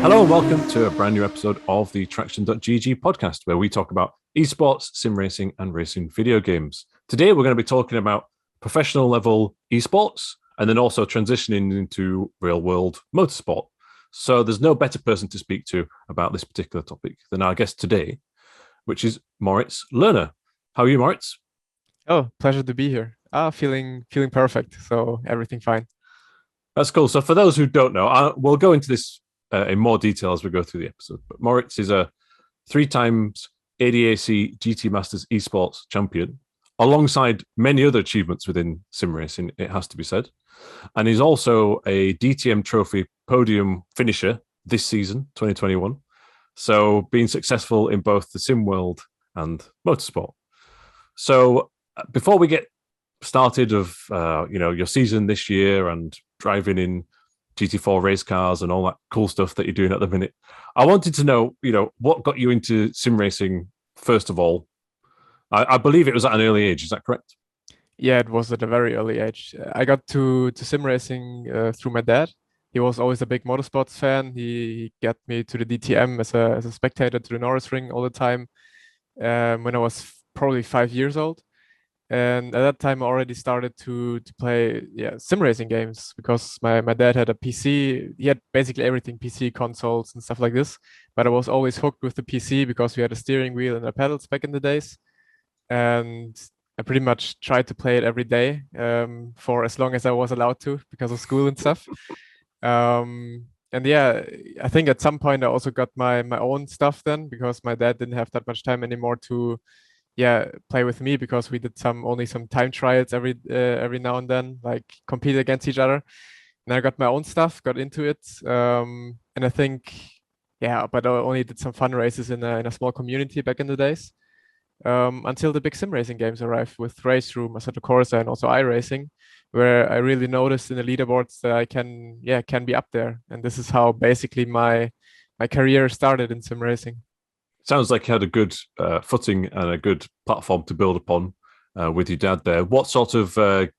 Hello and welcome to a brand new episode of the TraxionGG podcast, where we talk about esports, sim racing, and racing video games. Today, we're going to be talking about professional level esports and then also transitioning into real world motorsport. So there's no better person to speak to about this particular topic than our guest today, which is Moritz Löhner. How are you, Moritz? Oh, pleasure to be here. Feeling perfect. So everything fine. That's cool. So for those who don't know, we'll go into this in more detail as we go through the episode. But Moritz is a 3 times ADAC GT Masters esports champion, alongside many other achievements within sim racing, it has to be said. And he's also a DTM Trophy podium finisher this season, 2021. So being successful in both the sim world and motorsport. So before we get started of your season this year and driving in GT4 race cars and all that cool stuff that you're doing at the minute, I wanted to know, what got you into sim racing first of all. I believe it was at an early age. Is that correct? Yeah, it was at a very early age. I got to sim racing through my dad. He was always a big motorsports fan. He got me to the DTM as a spectator to the Norris Ring all the time when I was probably 5 years old. And at that time, I already started to play sim racing games because my dad had a PC. He had basically everything, PC consoles and stuff like this. But I was always hooked with the PC because we had a steering wheel and a pedals back in the days. And I pretty much tried to play it every day for as long as I was allowed to because of school and stuff. And yeah, I think at some point I also got my own stuff then because my dad didn't have that much time anymore to play with me because we did only some time trials every now and then, like compete against each other. And I got my own stuff, got into it, and I think but I only did some fun races in a small community back in the days. Until the big sim racing games arrived with RaceRoom, Assetto Corsa, and also iRacing, where I really noticed in the leaderboards that I can be up there. And this is how basically my career started in sim racing. Sounds like you had a good footing and a good platform to build upon with your dad there. What sort of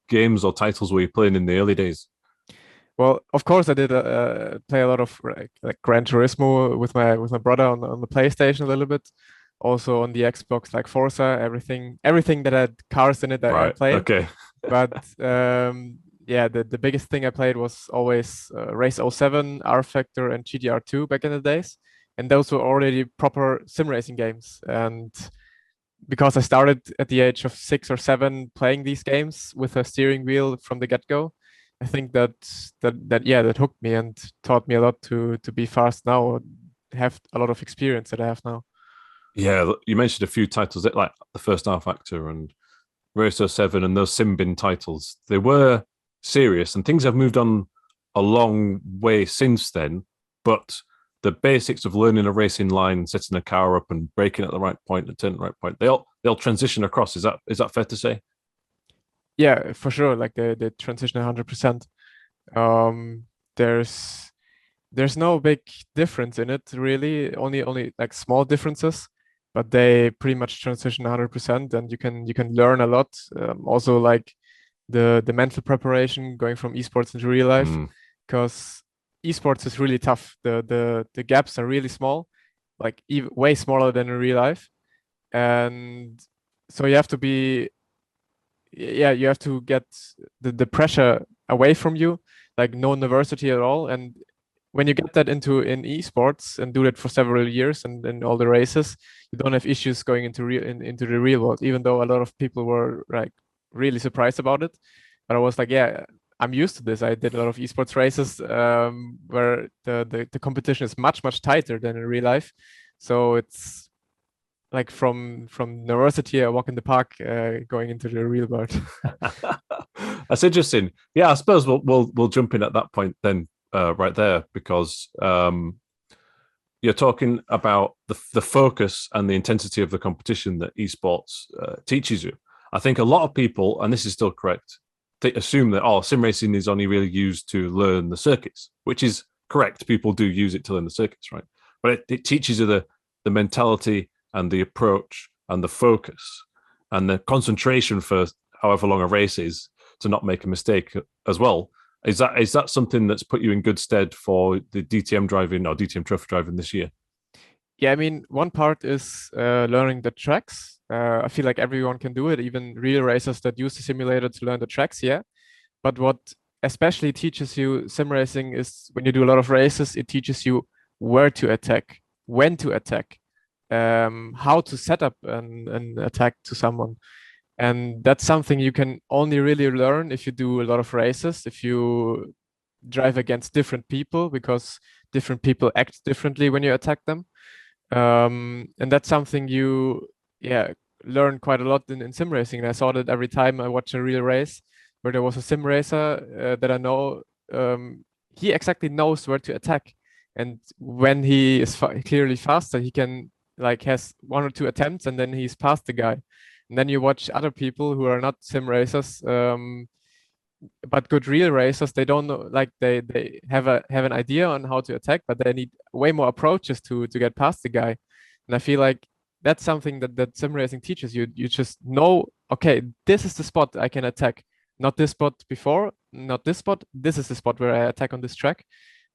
games or titles were you playing in the early days? Well, of course, I did play a lot of like Gran Turismo with my brother on the PlayStation a little bit. Also on the Xbox, like Forza, everything that had cars in it, I Right. played. Okay. But the biggest thing I played was always Race '07, R Factor, and GTR2 back in the days, and those were already proper sim racing games. And because I started at the age of 6 or 7 playing these games with a steering wheel from the get-go, I think that hooked me and taught me a lot to be fast now, have a lot of experience that I have now. Yeah, you mentioned a few titles that like the first R Factor and Race 07 and those Simbin titles. They were serious and things have moved on a long way since then. But the basics of learning a racing line, setting a car up and braking at the right point and turning at the right point, they'll transition across. Is that fair to say? Yeah, for sure. Like the transition 100%. Um, there's there's no big difference in it really. Only like small differences, but they pretty much transition 100%, and you can learn a lot. Also, like the mental preparation going from esports into real life, Mm. because esports is really tough. The gaps are really small, like even way smaller than in real life, and so you have to be you have to get the pressure away from you, like no university at all. And when you get that in esports and do that for several years and in all the races, you don't have issues going into the real world, even though a lot of people were like really surprised about it. But I was like, yeah, I'm used to this. I did a lot of esports races where the competition is much tighter than in real life. So it's like from university, I walk in the park, going into the real world. That's interesting. Yeah, I suppose we'll jump in at that point then, right there, because you're talking about the focus and the intensity of the competition that esports teaches you. I think a lot of people, and this is still correct, they assume that sim racing is only really used to learn the circuits, which is correct. People do use it to learn the circuits, right? But it teaches you the mentality and the approach and the focus and the concentration for however long a race is to not make a mistake as well. Is that something that's put you in good stead for the DTM driving or DTM Trophy driving this year? Yeah, I mean, one part is learning the tracks. I feel like everyone can do it, even real racers that use the simulator to learn the tracks, yeah. But what especially teaches you sim racing is when you do a lot of races, it teaches you where to attack, when to attack, how to set up an attack to someone. And that's something you can only really learn if you do a lot of races, if you drive against different people, because different people act differently when you attack them. And that's something you, yeah, learn quite a lot in sim racing. And I saw that every time I watch a real race where there was a sim racer that I know, he exactly knows where to attack. And when he is clearly faster, he can like has one or two attempts and then he's past the guy. And then you watch other people who are not sim racers, but good real racers. They don't know, like they have an idea on how to attack, but they need way more approaches to get past the guy. And I feel like that's something that sim racing teaches you. You just know, okay, this is the spot I can attack. Not this spot before, not this spot. This is the spot where I attack on this track.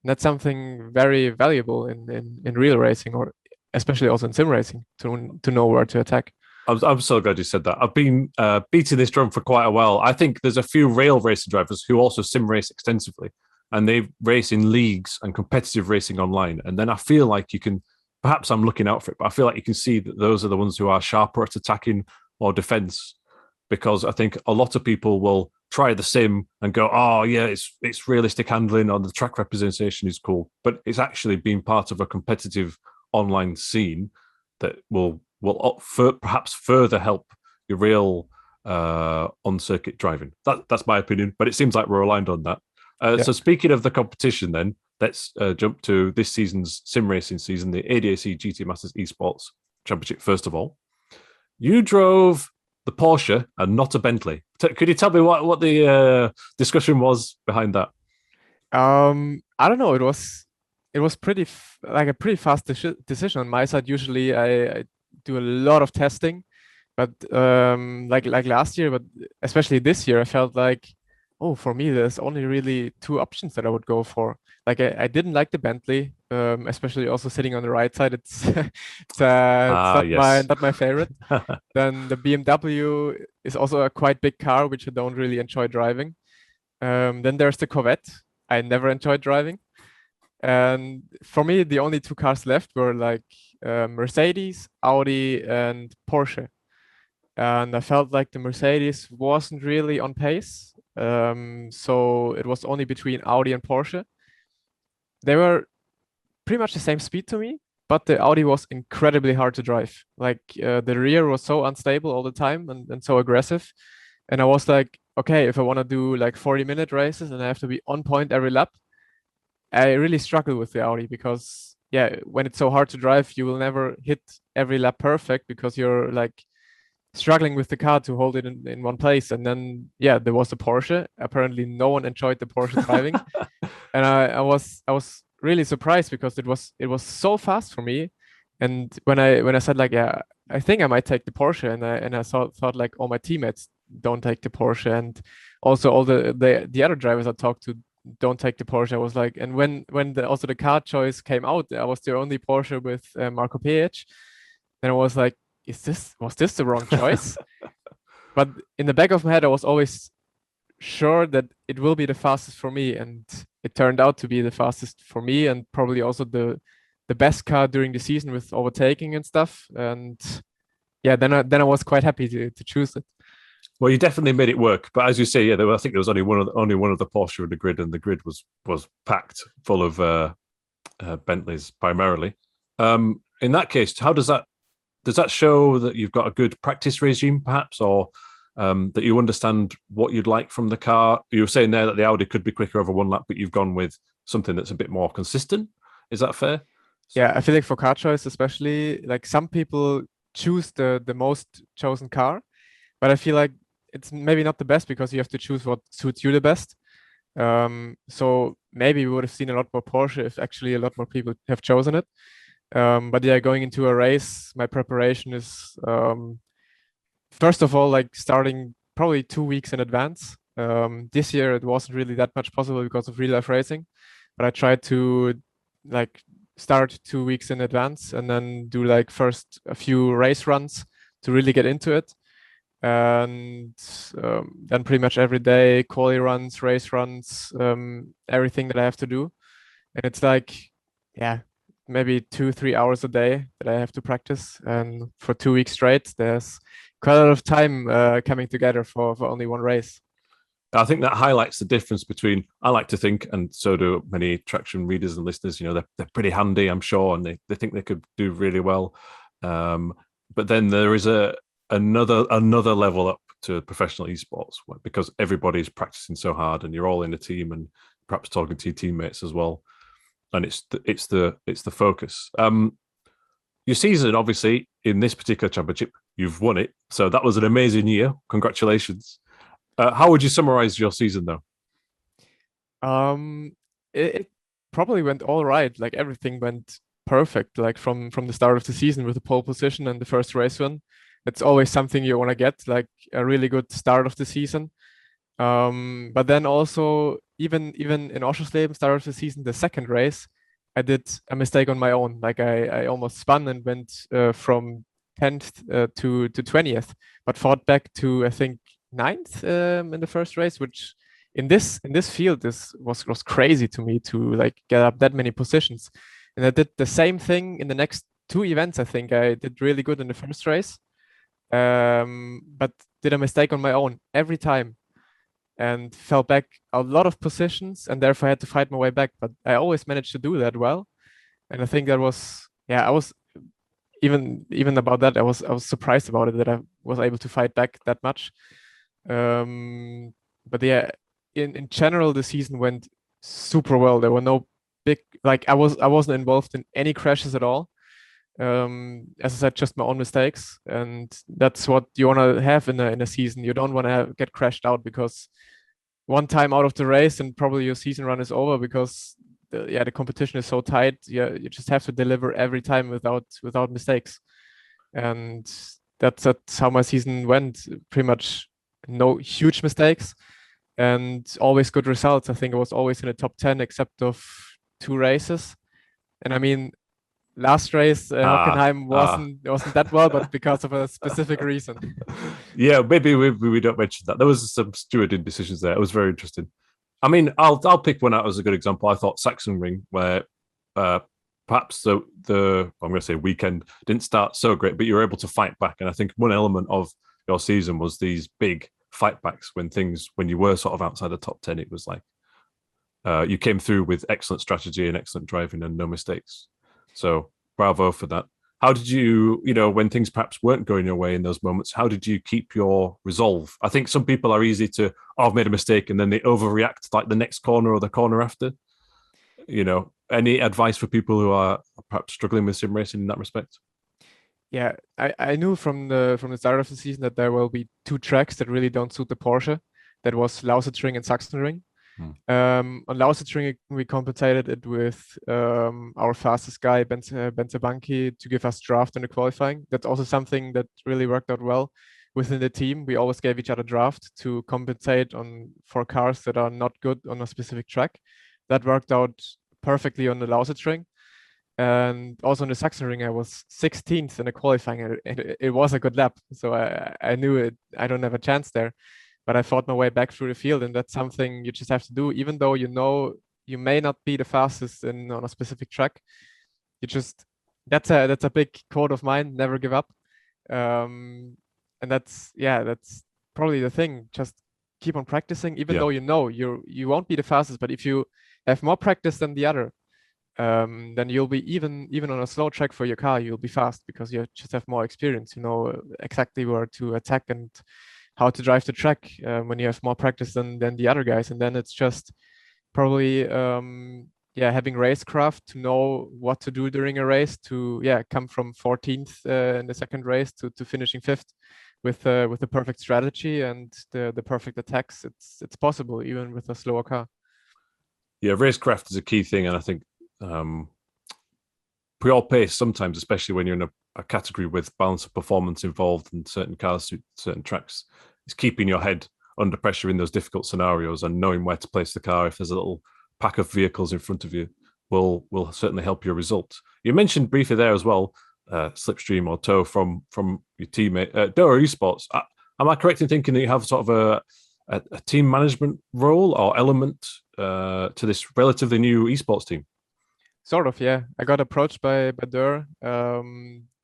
And that's something very valuable in real racing, or especially also in sim racing, to know where to attack. I'm so glad you said that. I've been beating this drum for quite a while. I think there's a few rail racing drivers who also sim race extensively, and they race in leagues and competitive racing online. And then I feel like you can, perhaps I'm looking out for it, but I feel like you can see that those are the ones who are sharper at attacking or defense, because I think a lot of people will try the sim and go, oh yeah, it's realistic handling or the track representation is cool, but it's actually being part of a competitive online scene that will perhaps further help your real on-circuit driving. That's my opinion, but it seems like we're aligned on that. So speaking of the competition then, let's jump to this season's sim racing season, the ADAC GT Masters Esports Championship first of all. You drove the Porsche and not a Bentley. Could you tell me what the discussion was behind that? I don't know. It was pretty like a pretty fast decision on my side. Usually I do a lot of testing, but like last year, but especially this year, I felt like, oh, for me, there's only really two options that I would go for. Like I didn't like the Bentley, especially also sitting on the right side. It's not my favorite. Then the BMW is also a quite big car, which I don't really enjoy driving. Then there's the Corvette. I never enjoyed driving. And for me, the only two cars left were like Mercedes, Audi, and Porsche. And I felt like the Mercedes wasn't really on pace. So it was only between Audi and Porsche. They were pretty much the same speed to me, but the Audi was incredibly hard to drive. Like the rear was so unstable all the time and so aggressive. And I was like, okay, if I want to do like 40-minute races and I have to be on point every lap, I really struggle with the Audi because, yeah, when it's so hard to drive, you will never hit every lap perfect because you're like struggling with the car to hold it in one place. And then, yeah, there was a Porsche. Apparently, no one enjoyed the Porsche driving, and I was really surprised because it was so fast for me. And when I said like, yeah, I think I might take the Porsche, and I thought like all my teammates don't take the Porsche, and also all the other drivers I talked to don't take the Porsche. I was like, and when also the car choice came out, I was the only Porsche with Marco Ph. Then I was like, was this the wrong choice? But in the back of my head, I was always sure that it will be the fastest for me, and it turned out to be the fastest for me, and probably also the best car during the season with overtaking and stuff. And yeah, then I was quite happy to choose it. Well, you definitely made it work, but as you say, yeah, I think there was only one of the Porsche in the grid, and the grid was packed full of Bentleys primarily. In that case, how does that show that you've got a good practice regime, perhaps, or that you understand what you'd like from the car? You were saying there that the Audi could be quicker over one lap, but you've gone with something that's a bit more consistent. Is that fair? Yeah, I feel like for car choice, especially, like some people choose the most chosen car, but I feel like it's maybe not the best because you have to choose what suits you the best. So maybe we would have seen a lot more Porsche if actually a lot more people have chosen it. But yeah, going into a race, my preparation is first of all like starting probably 2 weeks in advance. This year it wasn't really that much possible because of real life racing, but I tried to like start 2 weeks in advance and then do like first a few race runs to really get into it. And then pretty much every day, quali runs, race runs, everything that I have to do. And it's like, yeah, maybe 2-3 hours a day that I have to practice. And for 2 weeks straight, there's quite a lot of time coming together for only one race. I think that highlights the difference between, I like to think, and so do many Traxion readers and listeners, they're pretty handy, I'm sure, and they think they could do really well. But then there is another level up to professional esports, because everybody's practicing so hard and you're all in a team and perhaps talking to your teammates as well. And it's the focus. Your season, obviously, in this particular championship, you've won it. So that was an amazing year. Congratulations. How would you summarize your season, though? It probably went all right. Like everything went perfect. Like from the start of the season with the pole position and the first race win. It's always something you want to get, like a really good start of the season. But then also even in Oschersleben, start of the season, the second race, I did a mistake on my own. Like I almost spun and went from 10th to 20th, but fought back to I think 9th in the first race, which in this field was crazy to me to like get up that many positions. And I did the same thing in the next 2 events. I think I did really good in the first race, but did a mistake on my own every time and fell back a lot of positions, and therefore I had to fight my way back. But I always managed to do that well, and I think that was, yeah, I was even about that. I was surprised about it that I was able to fight back that much. But yeah, in general, the season went super well. There were no big, like I wasn't involved in any crashes at all. As I said, just my own mistakes, and that's what you want to have in a season. You don't want to get crashed out because one time out of the race and probably your season run is over because the competition is so tight. Yeah, you just have to deliver every time without mistakes, and that's how my season went. Pretty much no huge mistakes and always good results. I think I was always in the top 10 except of 2 races, and I mean, last race Hockenheim wasn't that well, but because of a specific reason. Yeah, maybe we don't mention that. There was some stewarding decisions there. It was very interesting. I mean, I'll pick one out as a good example. I thought Sachsenring, where perhaps the I'm going to say weekend didn't start so great, but you were able to fight back. And I think one element of your season was these big fight backs when you were sort of outside the top 10. It was like you came through with excellent strategy and excellent driving and no mistakes. So bravo for that. How did you, when things perhaps weren't going your way in those moments, how did you keep your resolve? I think some people are easy to, I've made a mistake, and then they overreact like the next corner or the corner after. Any advice for people who are perhaps struggling with sim racing in that respect? Yeah, I knew from the start of the season that there will be 2 tracks that really don't suit the Porsche. That was Lausitzring and Sachsenring. On Lausitzring, we compensated it with our fastest guy, Benze Banki, to give us draft in the qualifying. That's also something that really worked out well within the team. We always gave each other draft to compensate for cars that are not good on a specific track. That worked out perfectly on the Lausitzring. And also in the Sachsenring, I was 16th in the qualifying. It was a good lap, so I knew it. I don't have a chance there. But I fought my way back through the field, and that's something you just have to do, even though you may not be the fastest on a specific track. That's a big quote of mine: never give up. And that's probably the thing. Just keep on practicing, even though you won't be the fastest. But if you have more practice than the other, then you'll be even on a slow track for your car, you'll be fast because you just have more experience. You know exactly where to attack and how to drive the track when you have more practice than the other guys. And then it's just probably having racecraft to know what to do during a race to come from 14th in the second race to finishing 5th with the perfect strategy and the perfect attacks. It's possible even with a slower car. Yeah, racecraft is a key thing, and I think pre-all pace sometimes, especially when you're in a category with balance of performance involved in certain cars, certain tracks, is keeping your head under pressure in those difficult scenarios, and knowing where to place the car if there's a little pack of vehicles in front of you will certainly help your result. You mentioned briefly there as well, slipstream or tow from your teammate, Dörr Esports. Am I correct in thinking that you have sort of a team management role or element to this relatively new esports team? Sort of, yeah. I got approached by Dörr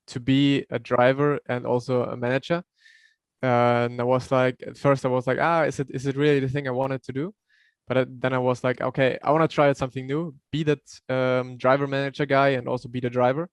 to be a driver and also a manager. And I was like, at first I was like, is it really the thing I wanted to do? But then I was like, okay, I want to try something new, be that driver manager guy and also be the driver.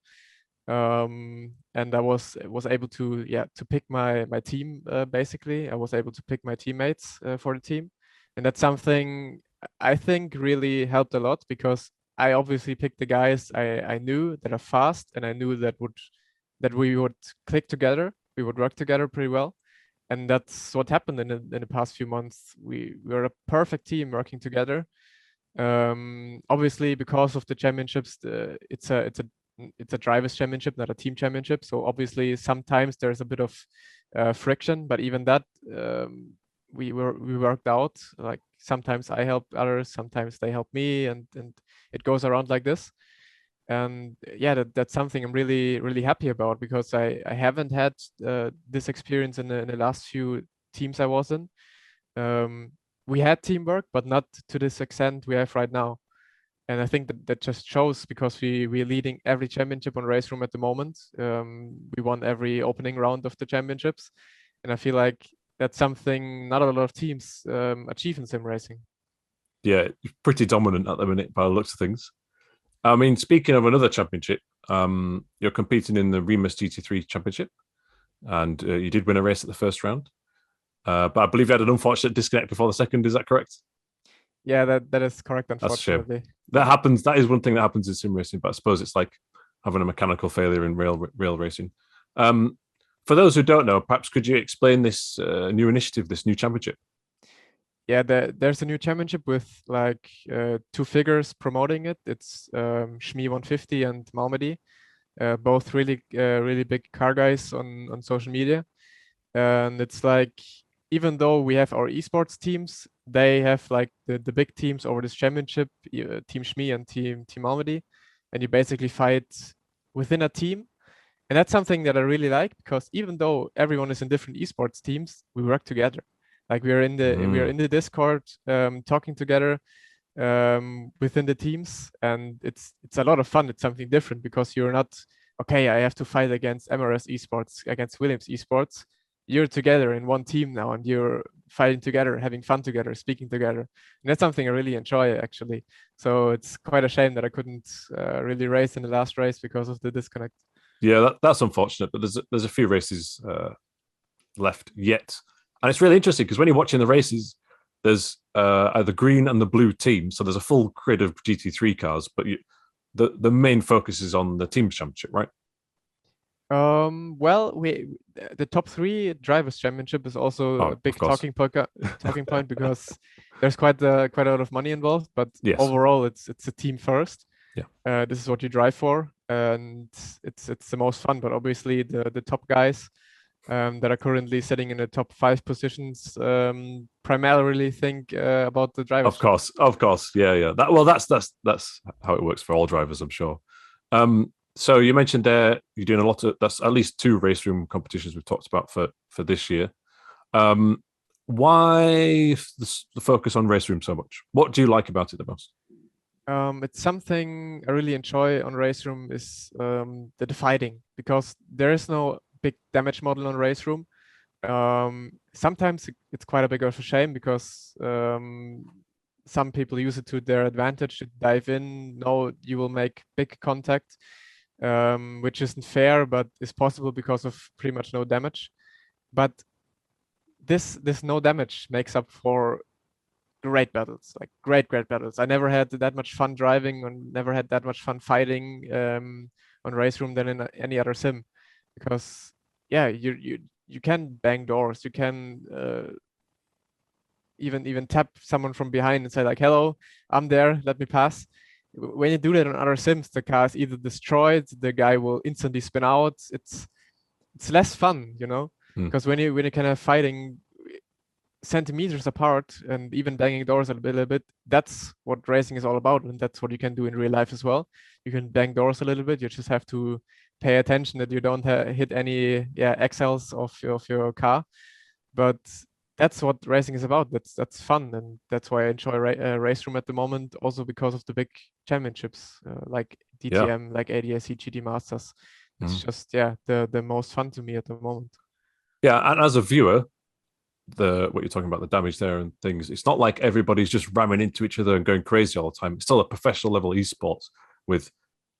And I was able to pick my team. Basically, I was able to pick my teammates for the team, and that's something I think really helped a lot, because I obviously picked the guys I knew that are fast, and I knew that we would click together, we would work together pretty well. And that's what happened in the past few months. We were a perfect team working together. Obviously, because of the championships, it's a drivers championship, not a team championship. So obviously, sometimes there's a bit of friction, but even that we worked out. Like sometimes I help others, sometimes they help me, and it goes around like this. And yeah, that's something I'm really happy about, because I haven't had this experience in the last few teams I was in. We had teamwork, but not to this extent we have right now. And I think that just shows, because we're leading every championship on RaceRoom at the moment. We won every opening round of the championships, and I feel like that's something not a lot of teams achieve in sim racing. Yeah, pretty dominant at the minute by the looks of things. I mean, speaking of another championship, you're competing in the Remus GT3 Championship, and you did win a race at the first round. But I believe you had an unfortunate disconnect before the second. Is that correct? Yeah, that is correct, unfortunately. That's a shame. That happens. That is one thing that happens in sim racing, but I suppose it's like having a mechanical failure in rail racing. For those who don't know, perhaps could you explain this new initiative, this new championship? Yeah, there's a new championship with like two figures promoting it. It's Shmi 150 and Malmedy, both really big car guys on social media. And it's like, even though we have our esports teams, they have like the big teams over this championship, Team Shmi and Team Malmedy, and you basically fight within a team. And that's something that I really like, because even though everyone is in different esports teams, we work together. Like we are in the Discord talking together within the teams, and it's a lot of fun. It's something different, because you're not, okay, I have to fight against MRS Esports, against Williams Esports. You're together in one team now, and you're fighting together, having fun together, speaking together. And that's something I really enjoy, actually. So it's quite a shame that I couldn't really race in the last race because of the disconnect. Yeah, that's unfortunate, but there's a few races left yet. And it's really interesting, because when you're watching the races, there's the green and the blue team. So there's a full grid of GT3 cars, but the main focus is on the team championship, right? Well, the top 3 drivers championship is also a big talking point, because there's quite a lot of money involved. But yes, overall, it's a team first. Yeah, this is what you drive for, and it's the most fun. But obviously, the top guys that are currently sitting in the top 5 positions primarily think about the drivers. Of course, yeah. That's how it works for all drivers, I'm sure. So you mentioned there you're doing a lot of, that's at least 2 RaceRoom competitions we've talked about for this year. Why the focus on RaceRoom so much? What do you like about it the most? It's something I really enjoy on RaceRoom is the fighting, because there is no big damage model on RaceRoom. Sometimes it's quite a big of a shame, because some people use it to their advantage to dive in. No, you will make big contact, which isn't fair, but is possible because of pretty much no damage. But this no damage makes up for great battles, like great battles. I never had that much fun driving, and never had that much fun fighting on RaceRoom than in any other sim, because yeah, you can bang doors, you can even tap someone from behind and say like, hello, I'm there, let me pass. When you do that on other sims, the car is either destroyed, the guy will instantly spin out. It's less fun, because when you kind of fighting, centimeters apart and even banging doors a little bit. That's what racing is all about, and that's what you can do in real life as well. You can bang doors a little bit. You just have to pay attention that you don't hit any axles of your car. But that's what racing is about. That's fun, and that's why I enjoy RaceRoom at the moment. Also because of the big championships like DTM, like ADAC GT Masters. It's just the most fun to me at the moment. Yeah, and as a viewer, what you're talking about, the damage there and things, it's not like everybody's just ramming into each other and going crazy all the time. It's still a professional level esports with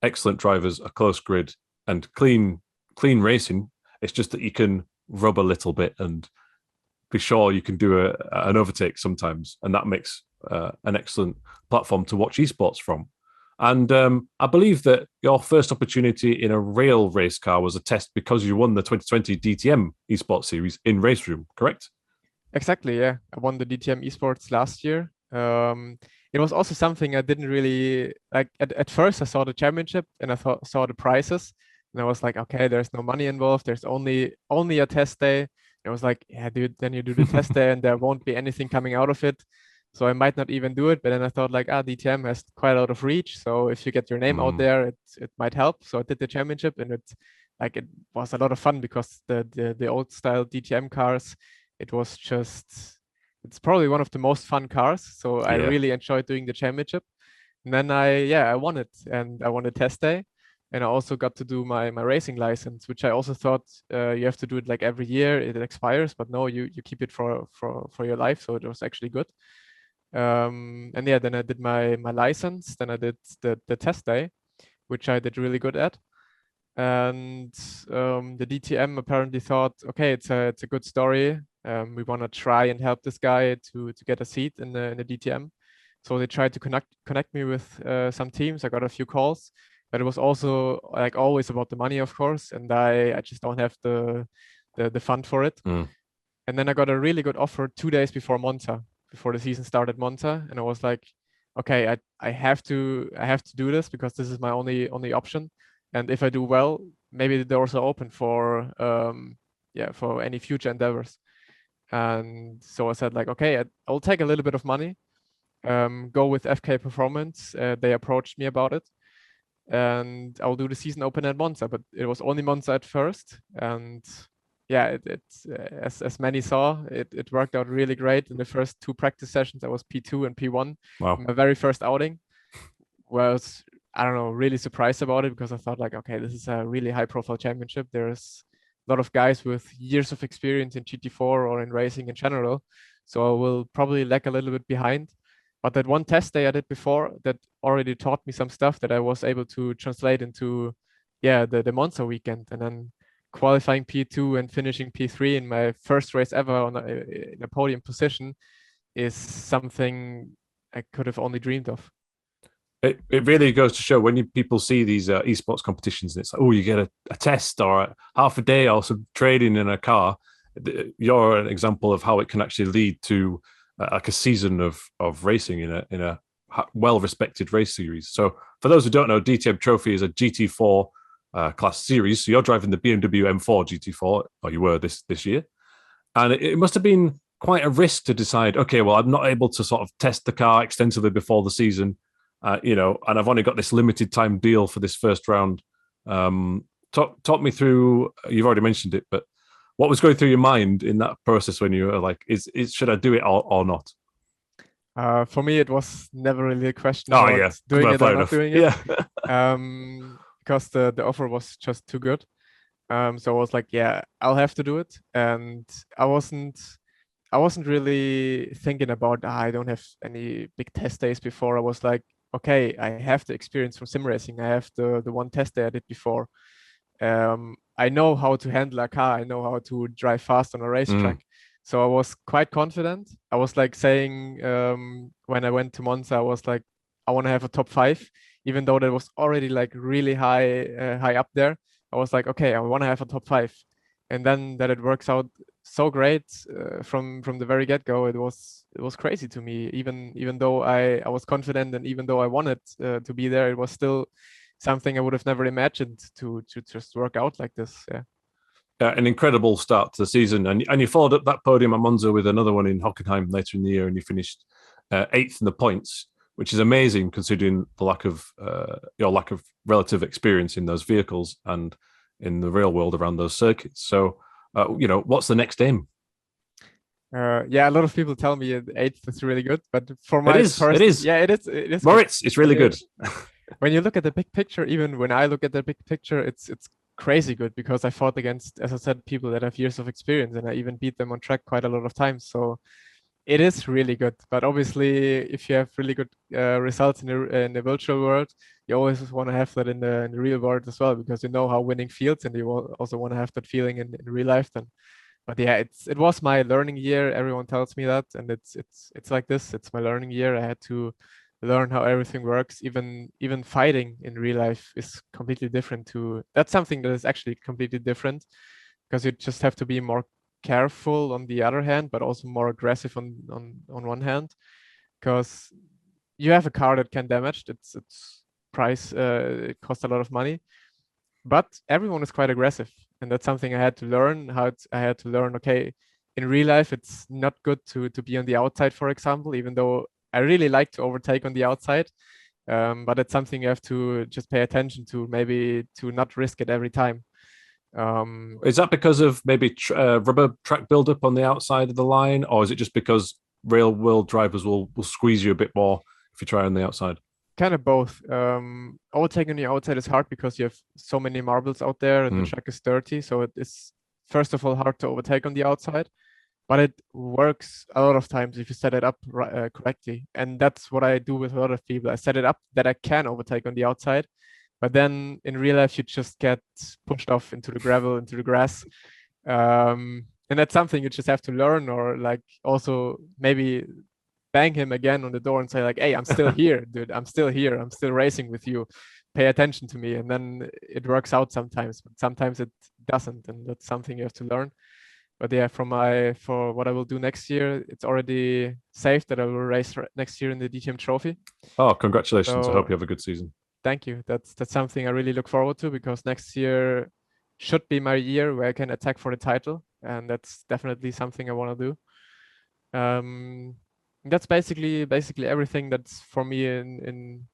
excellent drivers, a close grid, and clean racing. It's just that you can rub a little bit and be sure you can do an overtake sometimes, and that makes an excellent platform to watch esports from. And I believe that your first opportunity in a rail race car was a test because you won the 2020 DTM Esports Series in RaceRoom, correct? Exactly, yeah. I won the DTM Esports last year. It was also something I didn't really like. At first, I saw the championship and I saw the prizes, and I was like, okay, there's no money involved. There's only a test day. I was like, yeah, dude, then you do the test day and there won't be anything coming out of it. So I might not even do it. But then I thought like, DTM has quite a lot of reach. So if you get your name out there, it might help. So I did the championship, and it was a lot of fun because the old style DTM cars, it's probably one of the most fun cars. So I really enjoyed doing the championship. And then I won it, and I won the test day. And I also got to do my racing license, which I also thought you have to do it like every year. It expires, but no, you keep it for your life. So it was actually good. And then I did my license. Then I did the test day, which I did really good at. And the DTM apparently thought, okay, it's a good story. We want to try and help this guy to get a seat in the DTM. So they tried to connect me with some teams. I got a few calls. But it was also like always about the money, of course, and I just don't have the fund for it. And then I got a really good offer 2 days before Monza, before the season started Monza, and I was like, okay, I have to do this because this is my only option, and if I do well, maybe the doors are open for for any future endeavors. And so I said like, okay, I'll take a little bit of money, go with FK Performance. They approached me about it. And I'll do the season open at Monza, but it was only Monza at first. And yeah, as many saw, it worked out really great. In the first 2 practice sessions, I was P2 and P1. Wow. My very first outing. Was, I don't know, really surprised about it because I thought like, okay, this is a really high profile championship. There's a lot of guys with years of experience in GT4 or in racing in general. So I will probably lag a little bit behind. But that one test day I did before that already taught me some stuff that I was able to translate into, the Monza weekend, and then qualifying P2 and finishing P3 in my first race ever in a podium position is something I could have only dreamed of. It really goes to show when people see these esports competitions, and it's like, oh, you get a test or half a day or some training in a car. You're an example of how it can actually lead to like a season of racing in a well-respected race series. So for those who don't know, DTM Trophy is a GT4 class series. So you're driving the BMW M4 GT4, or you were this year. And it must have been quite a risk to decide, okay, well, I'm not able to sort of test the car extensively before the season, and I've only got this limited time deal for this first round. Talk me through, you've already mentioned it, but what was going through your mind in that process when you were like, should I do it or not? For me, it was never really a question about doing it or not doing it. Because the offer was just too good. So I was like, yeah, I'll have to do it. And I wasn't really thinking about, I don't have any big test days before. I was like, okay, I have the experience from sim racing. I have the one test day I did before. I know how to handle a car. I know how to drive fast on a racetrack. So I was quite confident. I was like saying when I went to Monza, I was like, I want to have a top 5, even though that was already like really high up there. I was like, okay, I want to have a top 5. And then that it works out so great from the very get-go, it was crazy to me. Even though I was confident and even though I wanted to be there, it was still something I would have never imagined to just work out like this. Yeah. an incredible start to the season, and you followed up that podium at Monza with another one in Hockenheim later in the year, and you finished 8th in the points, which is amazing considering the lack of your lack of relative experience in those vehicles and in the real world around those circuits. So, what's the next aim? A lot of people tell me 8th is really good, but for my it is. Yeah, it is. Moritz, it's really good. When you look at the big picture, even when I look at the big picture, it's crazy good because I fought against, as I said, people that have years of experience, and I even beat them on track quite a lot of times. So it is really good. But obviously, if you have really good results in the virtual world, you always want to have that in the real world as well, because you know how winning feels, and you also want to have that feeling in real life. Then, but yeah, it was my learning year. Everyone tells me that, and it's like this. It's my learning year. I had to learn how everything works. Even fighting in real life is completely different. That's something that is actually completely different, because you just have to be more careful on the other hand, but also more aggressive on one hand, because you have a car that can damage. Its price it costs a lot of money, but everyone is quite aggressive, and that's something I had to learn. I had to learn, okay, in real life it's not good to be on the outside, for example, even though I really like to overtake on the outside, but it's something you have to just pay attention to, maybe to not risk it every time. Is that because of maybe rubber track buildup on the outside of the line, or is it just because real world drivers will squeeze you a bit more if you try on the outside? Kind of both. Overtaking on the outside is hard because you have so many marbles out there, and the track is dirty, so it is first of all hard to overtake on the outside. But it works a lot of times if you set it up correctly. And that's what I do with a lot of people. I set it up that I can overtake on the outside, but then in real life, you just get pushed off into the gravel, into the grass. And that's something you just have to learn, or like also maybe bang him again on the door and say like, hey, I'm still here, dude. I'm still here. I'm still racing with you. Pay attention to me. And then it works out sometimes, but sometimes it doesn't. And that's something you have to learn. But yeah, for what I will do next year, it's already safe that I will race next year in the DTM Trophy. Oh, congratulations. I hope you have a good season. Thank you. That's something I really look forward to, because next year should be my year where I can attack for the title. And that's definitely something I want to do. That's basically everything that's for me in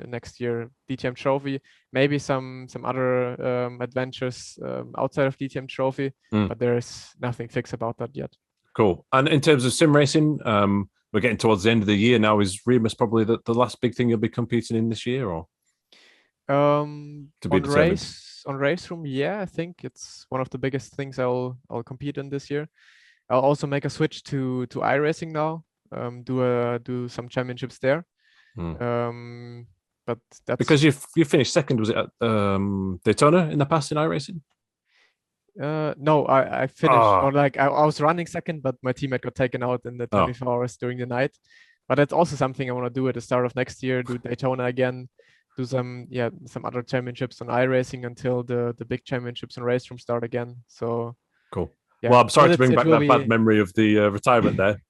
next year DTM Trophy. Maybe some other adventures outside of DTM Trophy, but there's nothing fixed about that yet. Cool. And in terms of sim racing, we're getting towards the end of the year now. Is Remus probably the last big thing you'll be competing in this year, or on RaceRoom? Yeah, I think it's one of the biggest things I'll compete in this year. I'll also make a switch to iRacing now. Do some championships there. But that's because you finished second. Was it at Daytona in the past in iRacing? No, I finished, or like I was running second, but my teammate got taken out in the 24 hours during the night. But that's also something I want to do at the start of next year. Do Daytona again. Do some other championships on iRacing until the big championships on RaceRoom start again. So cool. Yeah. Well, I'm sorry to bring back that bad memory of the retirement there.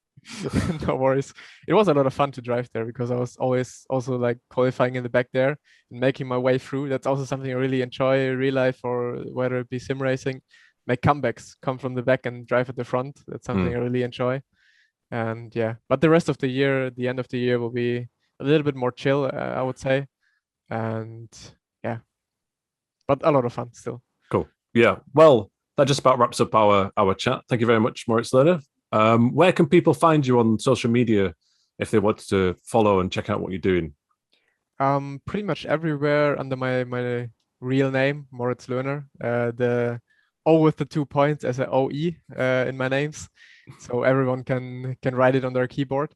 No worries. It was a lot of fun to drive there, because I was always also like qualifying in the back there and making my way through. That's also something I really enjoy in real life, or whether it be sim racing. Make comebacks, come from the back and drive at the front. That's something I really enjoy. And yeah, but the rest of the year, the end of the year will be a little bit more chill, I would say. And yeah, but a lot of fun still. Cool. Yeah. Well, that just about wraps up our chat. Thank you very much, Moritz Löhner. Where can people find you on social media if they want to follow and check out what you're doing? Pretty much everywhere under my real name, Moritz Löhner. The O with the 2 points as an OE in my names, so everyone can write it on their keyboard.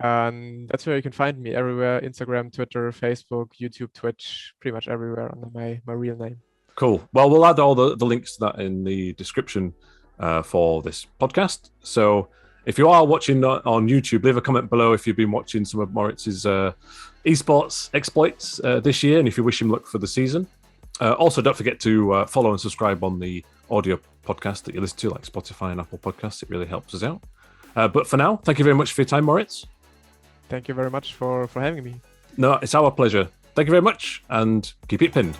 And that's where you can find me, everywhere: Instagram, Twitter, Facebook, YouTube, Twitch, pretty much everywhere under my real name. Cool. Well, we'll add all the links to that in the description for this podcast. So if you are watching on YouTube, leave a comment below if you've been watching some of Moritz's esports exploits this year, and if you wish him luck for the season. Also, don't forget to follow and subscribe on the audio podcast that you listen to, like Spotify and Apple Podcasts. It really helps us out. But for now, thank you very much for your time, Moritz. Thank you very much for having me. No, it's our pleasure. Thank you very much, and keep it pinned.